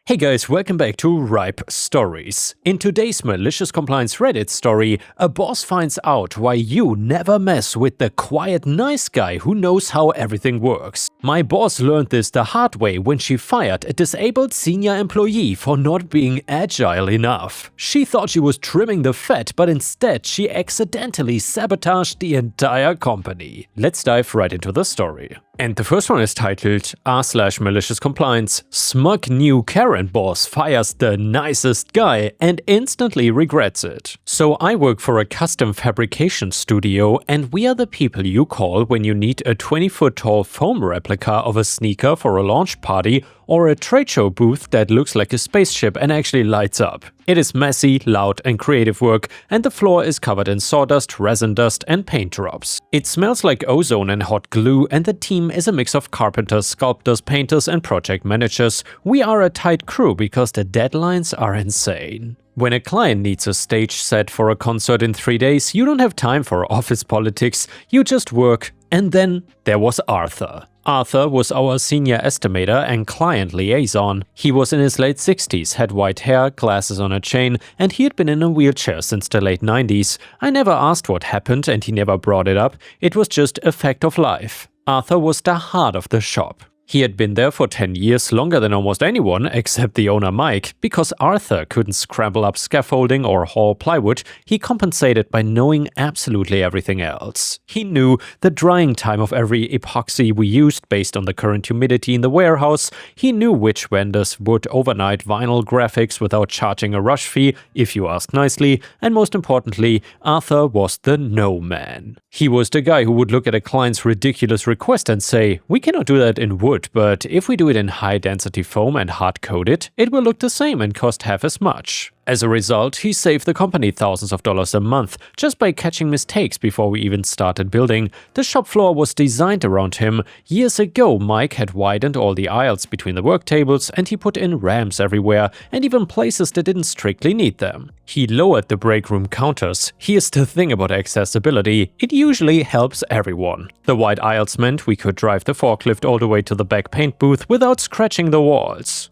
Hey guys, welcome back to Ripestories. In today's Malicious Compliance Reddit story, a boss finds out why you never mess with the quiet nice guy who knows how everything works. My boss learned this the hard way when she fired a disabled senior employee for not being agile enough. She thought she was trimming the fat, but instead she accidentally sabotaged the entire company. Let's dive right into the story. And the first one is titled r/MaliciousCompliance, smug new Karen Boss fires the nicest guy and instantly regrets it. So I work for a custom fabrication studio, and we are the people you call when you need a 20-foot tall foam replica of a sneaker for a launch party or a trade show booth that looks like a spaceship and actually lights up. It is messy, loud and creative work, and the floor is covered in sawdust, resin dust and paint drops. It smells like ozone and hot glue, and the team is a mix of carpenters, sculptors, painters and project managers. We are a tight crew because the deadlines are insane. When a client needs a stage set for a concert in 3 days, you don't have time for office politics, you just work. And then there was Arthur. Arthur was our senior estimator and client liaison. He was in his late 60s, had white hair, glasses on a chain, and he had been in a wheelchair since the late 90s. I never asked what happened and he never brought it up. It was just a fact of life. Arthur was the heart of the shop. He had been there for 10 years, longer than almost anyone except the owner Mike. Because Arthur couldn't scramble up scaffolding or haul plywood, he compensated by knowing absolutely everything else. He knew the drying time of every epoxy we used based on the current humidity in the warehouse. He knew which vendors would overnight vinyl graphics without charging a rush fee, if you ask nicely. And most importantly, Arthur was the no man. He was the guy who would look at a client's ridiculous request and say, "We cannot do that in wood, but if we do it in high-density foam and hard-coat it, it will look the same and cost half as much." As a result, he saved the company thousands of dollars a month just by catching mistakes before we even started building. The shop floor was designed around him. Years ago, Mike had widened all the aisles between the work tables, and he put in ramps everywhere and even places that didn't strictly need them. He lowered the break room counters. Here's the thing about accessibility, it usually helps everyone. The wide aisles meant we could drive the forklift all the way to the back paint booth without scratching the walls.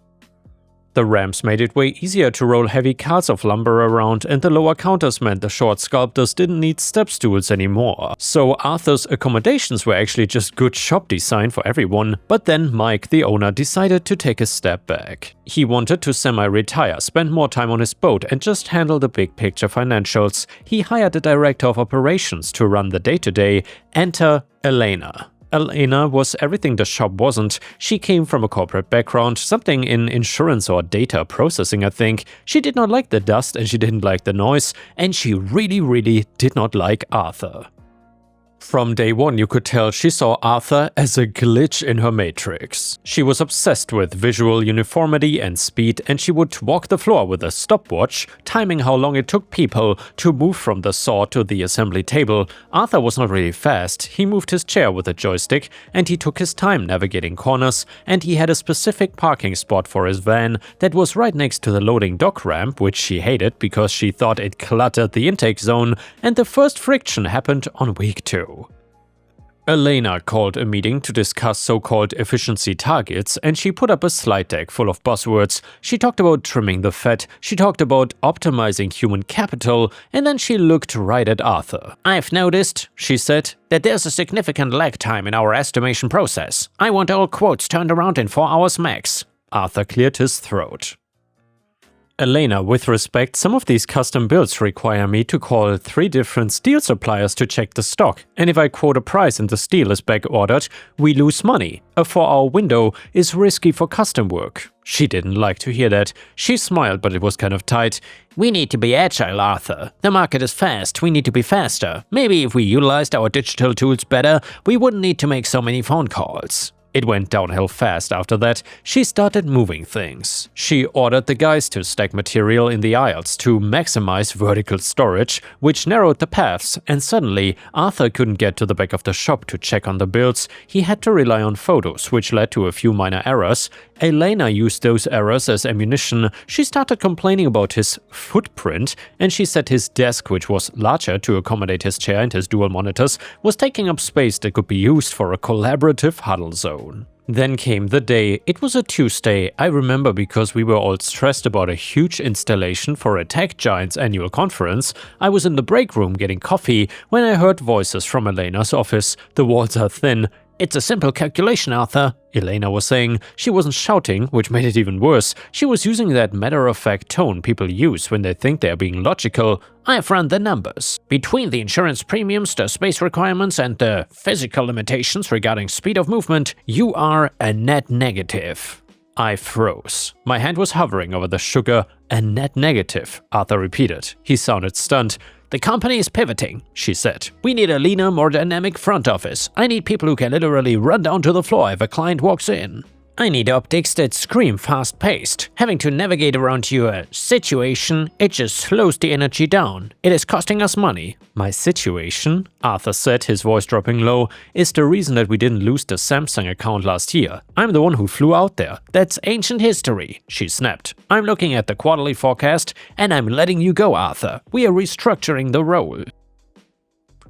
The ramps made it way easier to roll heavy carts of lumber around, and the lower counters meant the short sculptors didn't need step stools anymore. So Arthur's accommodations were actually just good shop design for everyone. But then Mike, the owner, decided to take a step back. He wanted to semi-retire, spend more time on his boat and just handle the big picture financials. He hired a director of operations to run the day-to-day. Enter Elena. Elena was everything the shop wasn't. She came from a corporate background, something in insurance or data processing, I think. She did not like the dust and she didn't like the noise, and she really did not like Arthur. From day one, you could tell she saw Arthur as a glitch in her matrix. She was obsessed with visual uniformity and speed, and she would walk the floor with a stopwatch, timing how long it took people to move from the saw to the assembly table. Arthur was not really fast. He moved his chair with a joystick, and he took his time navigating corners, and he had a specific parking spot for his van that was right next to the loading dock ramp, which she hated because she thought it cluttered the intake zone, and the first friction happened on week 2. Elena called a meeting to discuss so-called efficiency targets, and she put up a slide deck full of buzzwords. She talked about trimming the fat, she talked about optimizing human capital, and then she looked right at Arthur. "I've noticed," she said, "that there's a significant lag time in our estimation process. I want all quotes turned around in 4 hours max." Arthur cleared his throat. "Elena, with respect, some of these custom builds require me to call 3 different steel suppliers to check the stock, and if I quote a price and the steel is back-ordered, we lose money. A 4-hour window is risky for custom work." She didn't like to hear that. She smiled, but it was kind of tight. "We need to be agile, Arthur. The market is fast, we need to be faster. Maybe if we utilized our digital tools better, we wouldn't need to make so many phone calls." It went downhill fast after that. She started moving things. She ordered the guys to stack material in the aisles to maximize vertical storage, which narrowed the paths, and suddenly Arthur couldn't get to the back of the shop to check on the builds. He had to rely on photos, which led to a few minor errors. Elena used those errors as ammunition. She started complaining about his footprint, and she said his desk, which was larger to accommodate his chair and his dual monitors, was taking up space that could be used for a collaborative huddle zone. Then came the day. It was a Tuesday, I remember, because we were all stressed about a huge installation for a tech giant's annual conference. I was in the break room getting coffee when I heard voices from Elena's office. The walls are thin. "It's a simple calculation, Arthur," Elena was saying. She wasn't shouting, which made it even worse. She was using that matter-of-fact tone people use when they think they are being logical. "I've run the numbers. Between the insurance premiums, the space requirements, and the physical limitations regarding speed of movement, you are a net negative." I froze. My hand was hovering over the sugar. "A net negative," Arthur repeated. He sounded stunned. "The company is pivoting," she said. "We need a leaner, more dynamic front office. I need people who can literally run down to the floor if a client walks in. I need optics that scream fast-paced. Having to navigate around your situation, it just slows the energy down. It is costing us money." "My situation," Arthur said, his voice dropping low, "is the reason that we didn't lose the Samsung account last year. I'm the one who flew out there." "That's ancient history," she snapped. "I'm looking at the quarterly forecast, and I'm letting you go, Arthur. We are restructuring the role.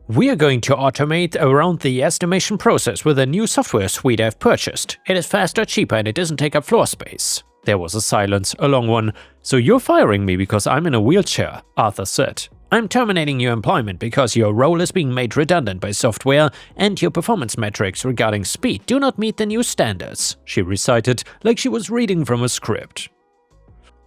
We are going to automate around the estimation process with a new software suite I've purchased. It is faster, cheaper, and it doesn't take up floor space." There was a silence, a long one. "So you're firing me because I'm in a wheelchair," Arthur said. "I'm terminating your employment because your role is being made redundant by software and your performance metrics regarding speed do not meet the new standards," she recited like she was reading from a script.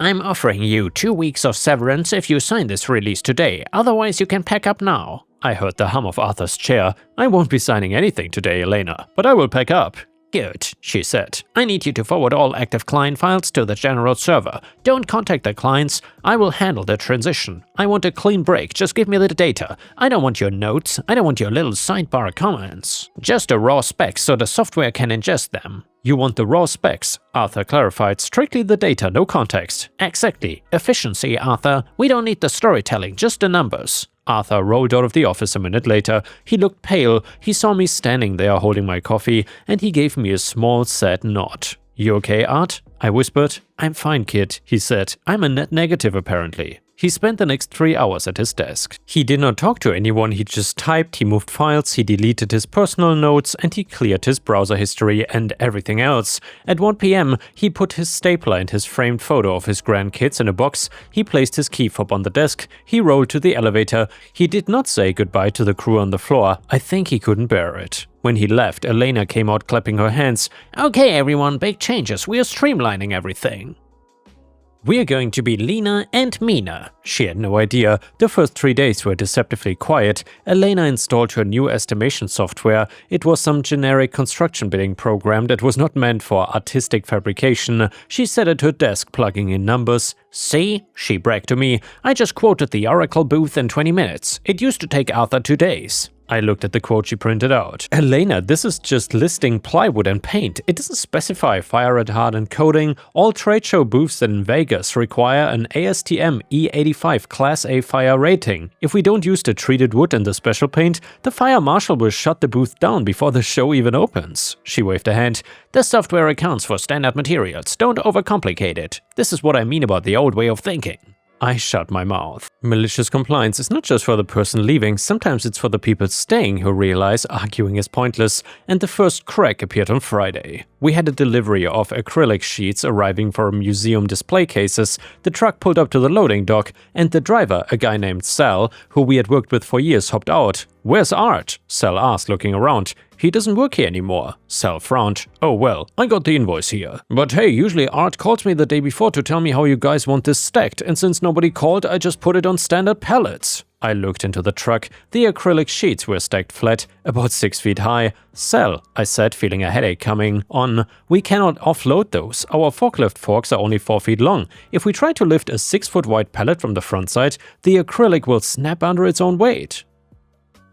"I'm offering you 2 weeks of severance if you sign this release today, otherwise you can pack up now." I heard the hum of Arthur's chair. "I won't be signing anything today, Elena, but I will pack up." "Good," she said. "I need you to forward all active client files to the general server. Don't contact the clients. I will handle the transition. I want a clean break. Just give me the data. I don't want your notes. I don't want your little sidebar comments. Just the raw specs so the software can ingest them." "You want the raw specs," Arthur clarified. "Strictly the data, no context." "Exactly. Efficiency, Arthur. We don't need the storytelling, just the numbers." Arthur rolled out of the office a minute later. He looked pale. He saw me standing there holding my coffee, and he gave me a small, sad nod. "You okay, Art?" I whispered. "I'm fine, kid," he said. "I'm a net negative, apparently." He spent the next 3 hours at his desk. He did not talk to anyone, he just typed, he moved files, he deleted his personal notes, and he cleared his browser history and everything else. At 1 p.m., he put his stapler and his framed photo of his grandkids in a box, he placed his key fob on the desk, he rolled to the elevator. He did not say goodbye to the crew on the floor. I think he couldn't bear it. When he left, Elena came out clapping her hands. "Okay, everyone, big changes. We are streamlining everything. We're going to be leaner and meaner." She had no idea. The first 3 days were deceptively quiet. Elena installed her new estimation software. It was some generic construction bidding program that was not meant for artistic fabrication. She sat at her desk plugging in numbers. "See?" she bragged to me. "I just quoted the Oracle booth in 20 minutes. It used to take Arthur 2 days. I looked at the quote she printed out. "Elena, this is just listing plywood and paint. It doesn't specify fire retardant coating. All trade show booths in Vegas require an ASTM E85 Class A fire rating. If we don't use the treated wood and the special paint, the fire marshal will shut the booth down before the show even opens." She waved a hand. "The software accounts for standard materials. Don't overcomplicate it. This is what I mean about the old way of thinking." I shut my mouth. Malicious compliance is not just for the person leaving, sometimes it's for the people staying who realize arguing is pointless, and the first crack appeared on Friday. We had a delivery of acrylic sheets arriving for museum display cases. The truck pulled up to the loading dock, and the driver, a guy named Sal, who we had worked with for years, hopped out. "Where's Art?" Sal asked, looking around. "He doesn't work here anymore." Sal frowned. "Oh well, I got the invoice here. But hey, usually Art calls me the day before to tell me how you guys want this stacked, and since nobody called, I just put it on standard pallets." I looked into the truck. The acrylic sheets were stacked flat, about 6 feet high. "Sal," I said, feeling a headache coming on, "we cannot offload those. Our forklift forks are only 4 feet long. If we try to lift a 6-foot wide pallet from the front side, the acrylic will snap under its own weight."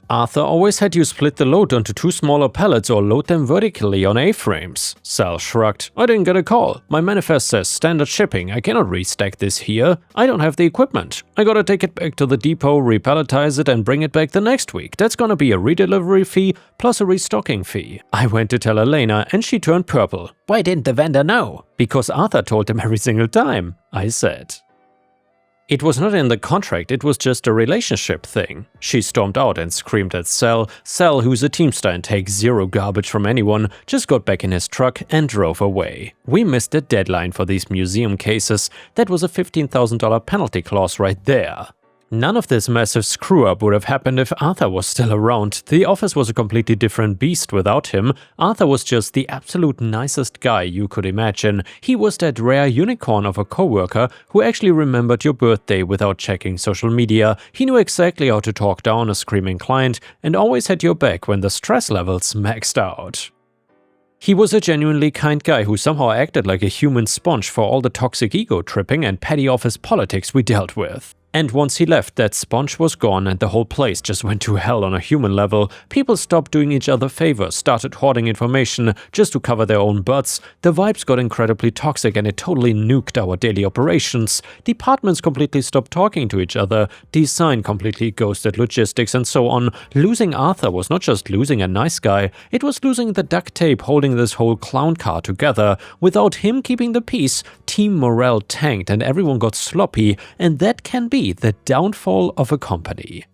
"Arthur always had you split the load onto 2 smaller pallets or load them vertically on A-frames." Sal shrugged. "I didn't get a call. My manifest says standard shipping. I cannot restack this here. I don't have the equipment. I gotta take it back to the depot, repalletize it, and bring it back the next week. That's gonna be a redelivery fee plus a restocking fee." I went to tell Elena, and she turned purple. "Why didn't the vendor know?" "Because Arthur told him every single time," I said. It was not in the contract, it was just a relationship thing. She stormed out and screamed at Sal, who's a teamster and takes zero garbage from anyone, just got back in his truck and drove away. We missed the deadline for these museum cases. That was a $15,000 penalty clause right there. None of this massive screw-up would have happened if Arthur was still around. The office was a completely different beast without him. Arthur was just the absolute nicest guy you could imagine. He was that rare unicorn of a coworker who actually remembered your birthday without checking social media. He knew exactly how to talk down a screaming client and always had your back when the stress levels maxed out. He was a genuinely kind guy who somehow acted like a human sponge for all the toxic ego tripping and petty office politics we dealt with. And once he left, that sponge was gone and the whole place just went to hell on a human level. People stopped doing each other favors, started hoarding information just to cover their own butts. The vibes got incredibly toxic and it totally nuked our daily operations. Departments completely stopped talking to each other. Design completely ghosted logistics and so on. Losing Arthur was not just losing a nice guy, it was losing the duct tape holding this whole clown car together. Without him keeping the peace, team morale tanked and everyone got sloppy, and that can be the downfall of a company.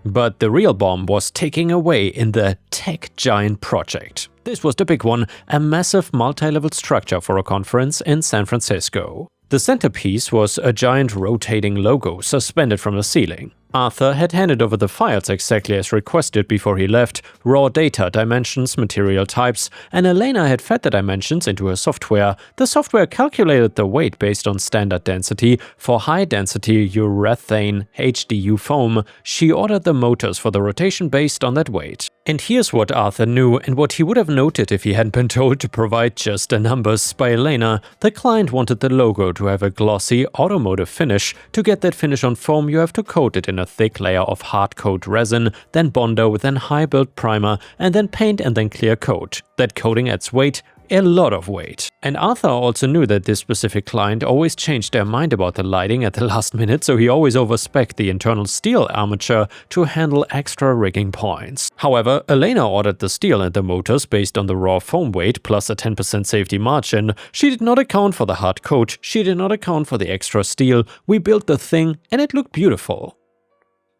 But the real bomb was ticking away in the tech giant project. This was the big one, a massive multi-level structure for a conference in San Francisco. The centerpiece was a giant rotating logo suspended from the ceiling. Arthur had handed over the files exactly as requested before he left, raw data, dimensions, material types, and Elena had fed the dimensions into her software. The software calculated the weight based on standard density. For high-density urethane HDU foam, she ordered the motors for the rotation based on that weight. And here's what Arthur knew and what he would have noted if he hadn't been told to provide just the numbers by Elena. The client wanted the logo to have a glossy automotive finish. To get that finish on foam, you have to coat it in a thick layer of hard coat resin, then Bondo with an high build primer, and then paint and then clear coat. That coating adds weight, a lot of weight. And Arthur also knew that this specific client always changed their mind about the lighting at the last minute, so he always overspec'd the internal steel armature to handle extra rigging points. However, Elena ordered the steel and the motors based on the raw foam weight plus a 10% safety margin. She did not account for the hard coat, she did not account for the extra steel. We built the thing and it looked beautiful.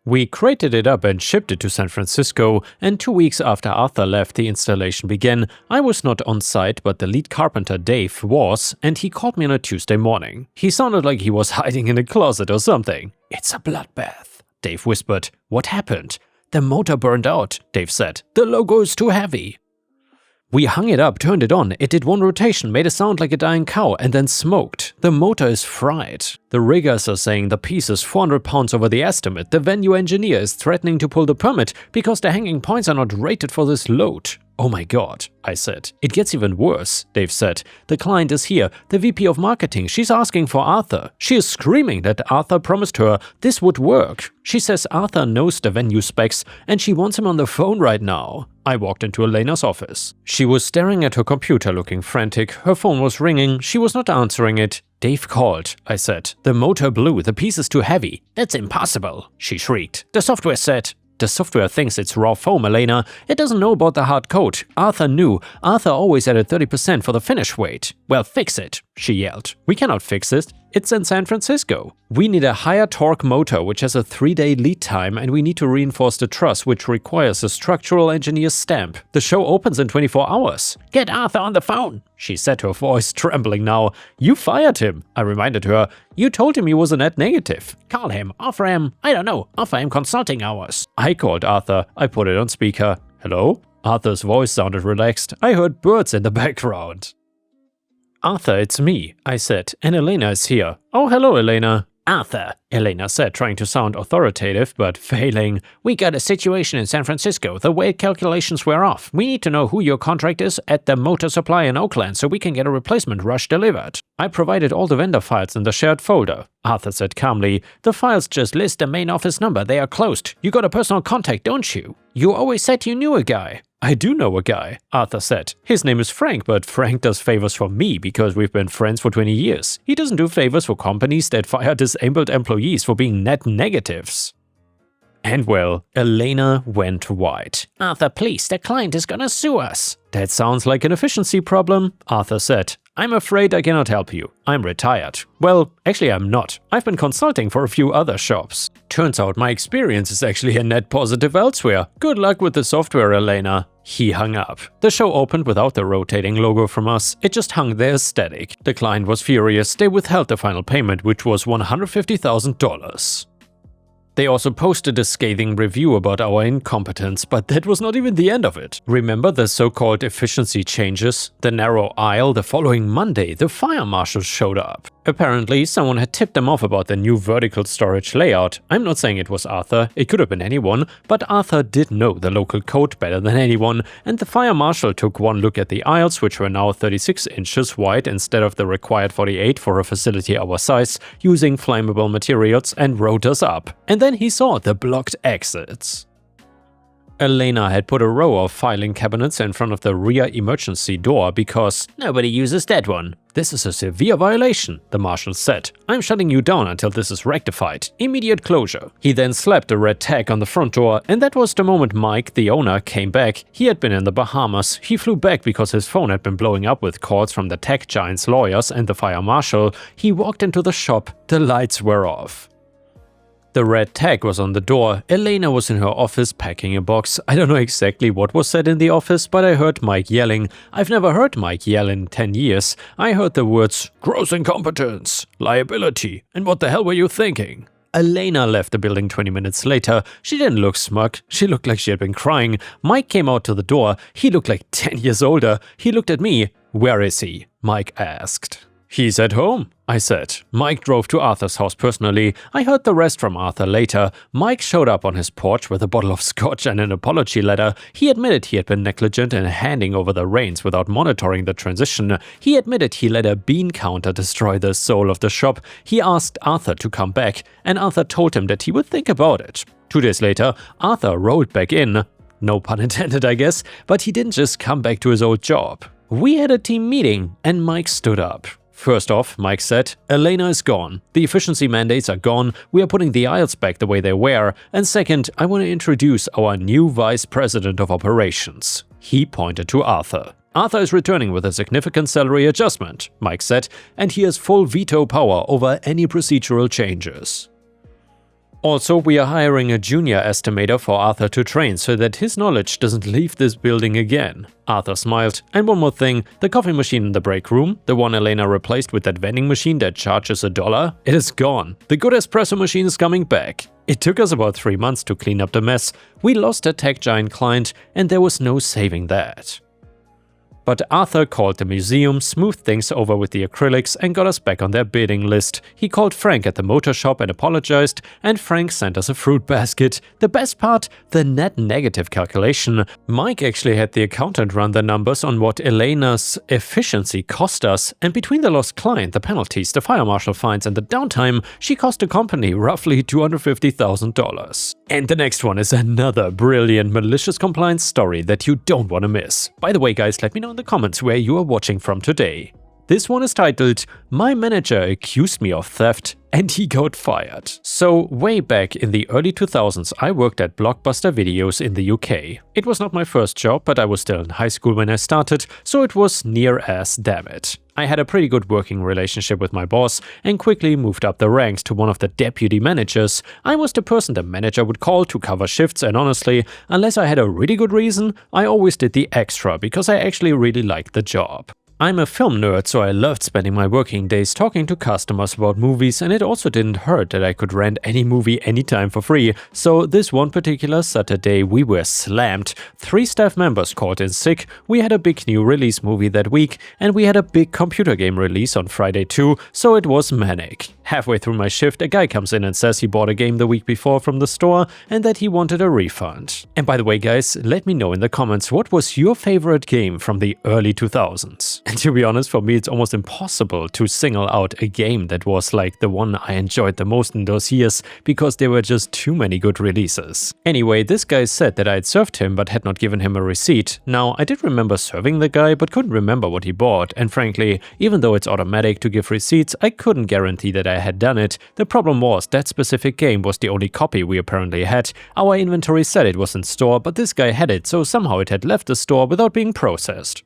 We crated it up and shipped it to San Francisco, and 2 weeks after Arthur left, the installation began. I was not on site, but the lead carpenter Dave was, and he called me on a Tuesday morning. He sounded like he was hiding in a closet or something. "It's a bloodbath," Dave whispered. "What happened?" "The motor burned out," Dave said. "The logo is too heavy." We hung it up, turned it on, it did one rotation, made a sound like a dying cow, and then smoked. The motor is fried. The riggers are saying the piece is 400 pounds over the estimate. The venue engineer is threatening to pull the permit because the hanging points are not rated for this load. "Oh my god," I said. "It gets even worse," Dave said. "The client is here, the VP of marketing. She's asking for Arthur. She is screaming that Arthur promised her this would work. She says Arthur knows the venue specs and she wants him on the phone right now." I walked into Elena's office. She was staring at her computer looking frantic. Her phone was ringing. She was not answering it. "Dave called," I said. "The motor blew. The piece is too heavy." "That's impossible," she shrieked. "The software said..." "The software thinks it's raw foam, Elena. It doesn't know about the hard coat. Arthur knew. Arthur always added 30% for the finish weight." "Well, fix it," she yelled. "We cannot fix it. It's in San Francisco. We need a higher torque motor which has a 3-day lead time, and we need to reinforce the truss which requires a structural engineer's stamp. The show opens in 24 hours. "Get Arthur on the phone," she said, her voice trembling now. "You fired him," I reminded her. "You told him he was a net negative. Call him, offer him, I don't know, offer him consulting hours." I called Arthur. I put it on speaker. "Hello?" Arthur's voice sounded relaxed. I heard birds in the background. "Arthur, it's me," I said, "and Elena is here." "Oh, hello, Elena." "Arthur," Elena said, trying to sound authoritative, but failing. "We got a situation in San Francisco. The weight calculations were off. We need to know who your contract is at the motor supply in Oakland so we can get a replacement rush delivered." I provided all the vendor files in the shared folder. Arthur said calmly, "The files just list the main office number. They are closed. You got a personal contact, don't you? You always said you knew a guy." "I do know a guy," Arthur said. "His name is Frank, but Frank does favors for me because we've been friends for 20 years. He doesn't do favors for companies that fire disabled employees for being net negatives." And well, Elena went white. "Arthur, please, the client is gonna sue us." "That sounds like an efficiency problem," Arthur said. "I'm afraid I cannot help you. I'm retired." "Well, actually I'm not. I've been consulting for a few other shops. Turns out my experience is actually a net positive elsewhere. Good luck with the software, Elena." He hung up. The show opened without the rotating logo from us, it just hung there static. The client was furious, they withheld the final payment, which was $150,000. They also posted a scathing review about our incompetence, but that was not even the end of it. Remember the so-called efficiency changes? The narrow aisle the following Monday, the fire marshal showed up. Apparently, someone had tipped them off about the new vertical storage layout. I'm not saying it was Arthur, it could have been anyone, but Arthur did know the local code better than anyone, and the fire marshal took one look at the aisles, which were now 36 inches wide instead of the required 48 for a facility our size, using flammable materials, and wrote us up. And then he saw the blocked exits. Elena had put a row of filing cabinets in front of the rear emergency door because nobody uses that one. "This is a severe violation," the marshal said. "I'm shutting you down until this is rectified. Immediate closure." He then slapped a red tag on the front door, and that was the moment Mike, the owner, came back. He had been in the Bahamas. He flew back because his phone had been blowing up with calls from the tech giant's lawyers and the fire marshal. He walked into the shop. The lights were off. The red tag was on the door. Elena was in her office packing a box. I don't know exactly what was said in the office, but I heard Mike yelling. I've never heard Mike yell in 10 years. I heard the words, "gross incompetence, liability, and what the hell were you thinking?" Elena left the building 20 minutes later. She didn't look smug. She looked like she had been crying. Mike came out to the door. He looked like 10 years older. He looked at me. "Where is he?" Mike asked. "He's at home," I said. Mike drove to Arthur's house personally. I heard the rest from Arthur later. Mike showed up on his porch with a bottle of scotch and an apology letter. He admitted he had been negligent in handing over the reins without monitoring the transition. He admitted he let a bean counter destroy the soul of the shop. He asked Arthur to come back, and Arthur told him that he would think about it. 2 days later, Arthur rolled back in. No pun intended, I guess, but he didn't just come back to his old job. We had a team meeting, and Mike stood up. First off, Mike said, "Elena is gone. The efficiency mandates are gone. We are putting the aisles back the way they were. And second, I want to introduce our new vice president of operations." He pointed to Arthur. "Arthur is returning with a significant salary adjustment," Mike said, "and he has full veto power over any procedural changes. Also, we are hiring a junior estimator for Arthur to train so that his knowledge doesn't leave this building again." Arthur smiled. "And one more thing, the coffee machine in the break room, the one Elena replaced with that vending machine that charges $1, it is gone. The good espresso machine is coming back." It took us about 3 months to clean up the mess. We lost a tech giant client, and there was no saving that. But Arthur called the museum, smoothed things over with the acrylics, and got us back on their bidding list. He called Frank at the motor shop and apologized, and Frank sent us a fruit basket. The best part? The net negative calculation. Mike actually had the accountant run the numbers on what Elena's efficiency cost us, and between the lost client, the penalties, the fire marshal fines, and the downtime, she cost the company roughly $250,000. And the next one is another brilliant malicious compliance story that you don't want to miss. By the way, guys, let me know in the comments where you are watching from today. This one is titled, "My manager accused me of theft and he got fired." So way back in the early 2000s, I worked at Blockbuster Videos in the UK. It was not my first job, but I was still in high school when I started, so it was near as damn it. I had a pretty good working relationship with my boss and quickly moved up the ranks to one of the deputy managers. I was the person the manager would call to cover shifts, and honestly, unless I had a really good reason, I always did the extra because I actually really liked the job. I'm a film nerd, so I loved spending my working days talking to customers about movies, and it also didn't hurt that I could rent any movie anytime for free. So this one particular Saturday we were slammed. 3 staff members called in sick, we had a big new release movie that week, and we had a big computer game release on Friday too, so it was manic. Halfway through my shift, a guy comes in and says he bought a game the week before from the store and that he wanted a refund. And by the way, guys, let me know in the comments what was your favorite game from the early 2000s. And to be honest, for me it's almost impossible to single out a game that was like the one I enjoyed the most in those years, because there were just too many good releases. Anyway, this guy said that I had served him but had not given him a receipt. Now, I did remember serving the guy but couldn't remember what he bought, and frankly, even though it's automatic to give receipts, I couldn't guarantee that I guy had done it. The problem was that specific game was the only copy we apparently had. Our inventory said it was in store, but this guy had it, so somehow it had left the store without being processed.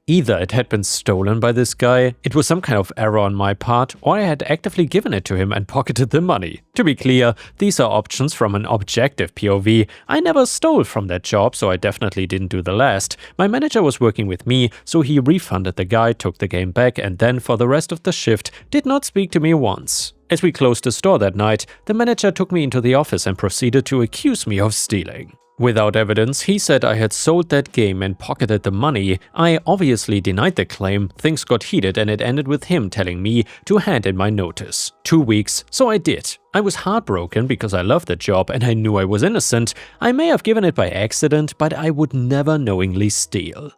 Either it had been stolen by this guy, it was some kind of error on my part, or I had actively given it to him and pocketed the money. To be clear, these are options from an objective POV. I never stole from that job, so I definitely didn't do the last. My manager was working with me, so he refunded the guy, took the game back, and then for the rest of the shift did not speak to me once. As we closed the store that night, the manager took me into the office and proceeded to accuse me of stealing. Without evidence, he said I had sold that game and pocketed the money. I obviously denied the claim, things got heated and it ended with him telling me to hand in my notice. 2 weeks, so I did. I was heartbroken because I loved the job and I knew I was innocent. I may have given it by accident, but I would never knowingly steal.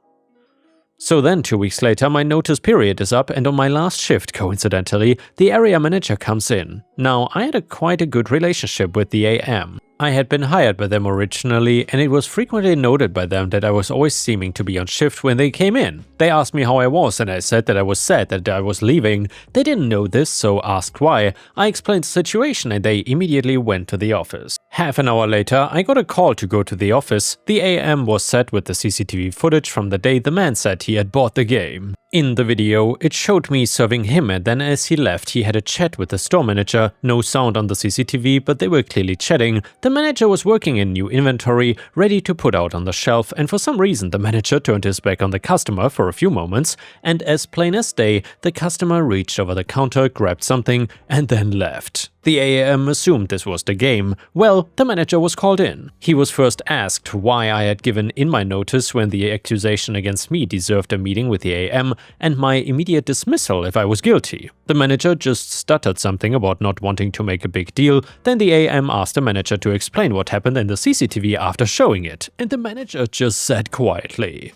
So then 2 weeks later, my notice period is up and on my last shift, coincidentally, the area manager comes in. Now, I had quite a good relationship with the AM. I had been hired by them originally, and it was frequently noted by them that I was always seeming to be on shift when they came in. They asked me how I was, and I said that I was sad that I was leaving. They didn't know this, so asked why. I explained the situation and they immediately went to the office. Half an hour later, I got a call to go to the office. The AM was set with the CCTV footage from the day the man said he had bought the game. In the video, it showed me serving him, and then as he left, he had a chat with the store manager. No sound on the CCTV, but they were clearly chatting. The manager was working in new inventory, ready to put out on the shelf, and for some reason the manager turned his back on the customer for a few moments, and as plain as day, the customer reached over the counter, grabbed something, and then left. The AM assumed this was the game. Well, the manager was called in. He was first asked why I had given in my notice when the accusation against me deserved a meeting with the AM, and my immediate dismissal if I was guilty. The manager just stuttered something about not wanting to make a big deal. Then the AM asked the manager to explain what happened in the CCTV after showing it, and the manager just said quietly.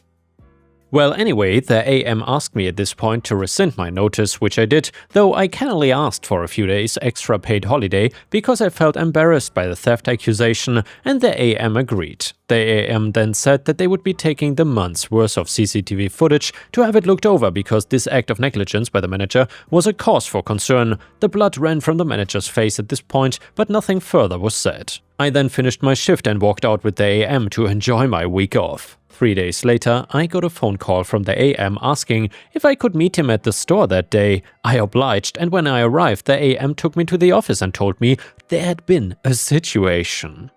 Well, anyway, the AM asked me at this point to rescind my notice, which I did, though I cannily asked for a few days extra paid holiday because I felt embarrassed by the theft accusation, and the AM agreed. The AM then said that they would be taking the month's worth of CCTV footage to have it looked over because this act of negligence by the manager was a cause for concern. The blood ran from the manager's face at this point, but nothing further was said. I then finished my shift and walked out with the AM to enjoy my week off. 3 days later, I got a phone call from the AM asking if I could meet him at the store that day. I obliged, and when I arrived, the AM took me to the office and told me there had been a situation.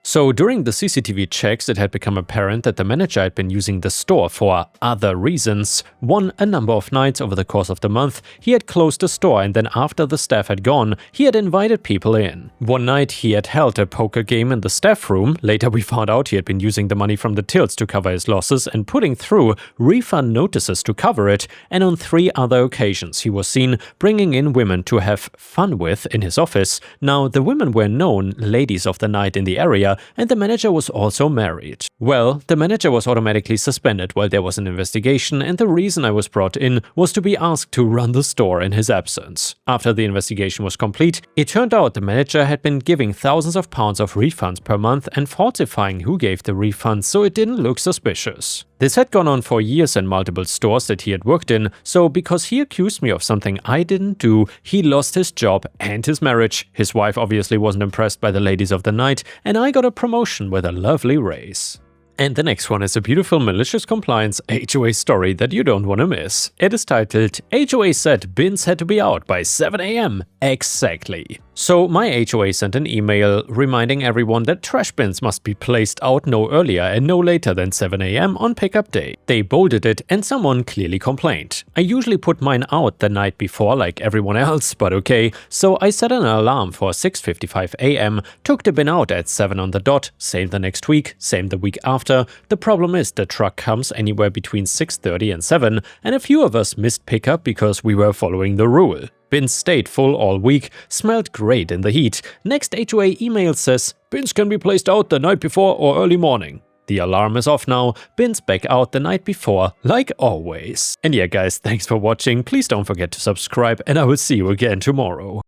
So during the CCTV checks, it had become apparent that the manager had been using the store for other reasons. One, a number of nights over the course of the month, he had closed the store, and then after the staff had gone, he had invited people in. One night he had held a poker game in the staff room. Later we found out he had been using the money from the tills to cover his losses and putting through refund notices to cover it, and on 3 other occasions he was seen bringing in women to have fun with in his office. Now, the women were known ladies of the night in the area, and the manager was also married. Well, the manager was automatically suspended while there was an investigation, and the reason I was brought in was to be asked to run the store in his absence. After the investigation was complete, it turned out the manager had been giving thousands of pounds of refunds per month and falsifying who gave the refunds so it didn't look suspicious. This had gone on for years in multiple stores that he had worked in, so because he accused me of something I didn't do, he lost his job and his marriage. His wife obviously wasn't impressed by the ladies of the night, and I got a promotion with a lovely raise. And the next one is a beautiful malicious compliance HOA story that you don't want to miss. It is titled, HOA said bins had to be out by 7 AM. Exactly. So my HOA sent an email reminding everyone that trash bins must be placed out no earlier and no later than 7 AM on pickup day. They bolded it and someone clearly complained. I usually put mine out the night before like everyone else, but okay. So I set an alarm for 6:55 AM, took the bin out at 7 on the dot, same the next week, same the week after. The problem is the truck comes anywhere between 6:30 and 7, and a few of us missed pickup because we were following the rule. Bins stayed full all week, smelled great in the heat. Next HOA email says, bins can be placed out the night before or early morning. The alarm is off now, bins back out the night before, like always. And yeah guys, thanks for watching, please don't forget to subscribe and I will see you again tomorrow.